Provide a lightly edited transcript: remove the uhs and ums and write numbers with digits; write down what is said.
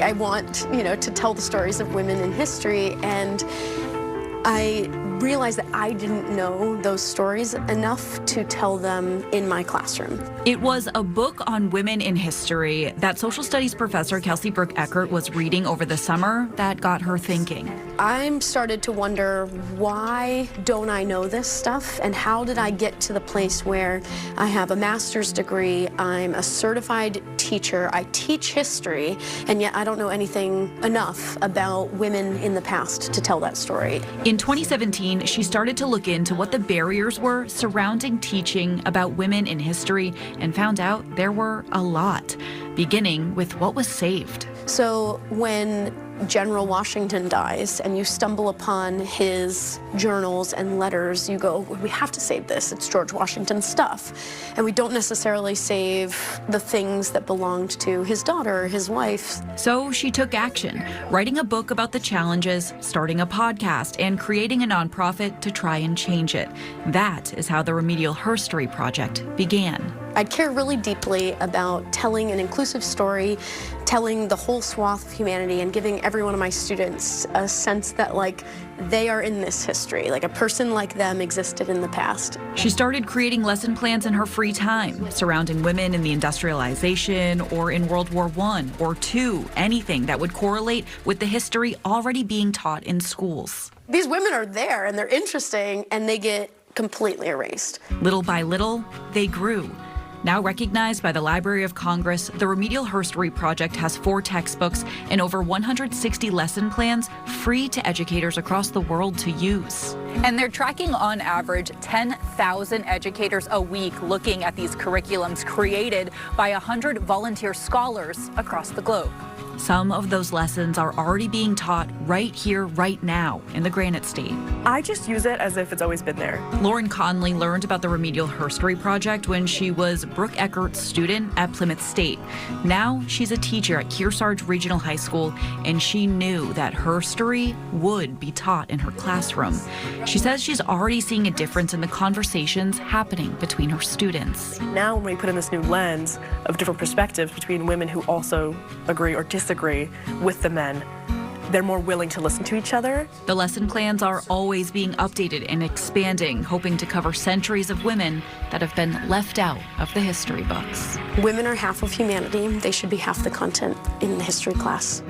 I want, to tell the stories of women in history, and I realized that I didn't know those stories enough to tell them in my classroom. It was a book on women in history that social studies professor Kelsey Brooke Eckert was reading over the summer that got her thinking. I started to wonder, why don't I know this stuff, and how did I get to the place where I have a master's degree, I'm a certified teacher, I teach history, and yet I don't know anything enough about women in the past to tell that story. In 2017, she started to look into what the barriers were surrounding teaching about women in history and found out there were a lot, beginning with what was saved. So when General Washington dies and you stumble upon his journals and letters, you go, we have to save this. It's George Washington's stuff. And we don't necessarily save the things that belonged to his daughter, his wife. So she took action, writing a book about the challenges, starting a podcast, and creating a nonprofit to try and change it. That is how the Remedial Herstory Project began. I care really deeply about telling an inclusive story, telling the whole swath of humanity, and giving every one of my students a sense that, they are in this history, a person like them existed in the past. She started creating lesson plans in her free time, surrounding women in the industrialization or in World War I or II, anything that would correlate with the history already being taught in schools. These women are there, and they're interesting, and they get completely erased. Little by little, they grew. Now recognized by the Library of Congress, the Remedial Herstory Project has 4 textbooks and over 160 lesson plans free to educators across the world to use. And they're tracking on average 10,000 educators a week looking at these curriculums created by 100 volunteer scholars across the globe. Some of those lessons are already being taught right here, right now in the Granite State. I just use it as if it's always been there. Lauren Conley learned about the Remedial Herstory Project when she was Brooke Eckert's student at Plymouth State. Now she's a teacher at Kearsarge Regional High School, and she knew that herstory would be taught in her classroom. She says she's already seeing a difference in the conversations happening between her students. Now when we put in this new lens of different perspectives between women who also agree or disagree with the men, they're more willing to listen to each other. The lesson plans are always being updated and expanding, hoping to cover centuries of women that have been left out of the history books. Women are half of humanity. They should be half the content in the history class.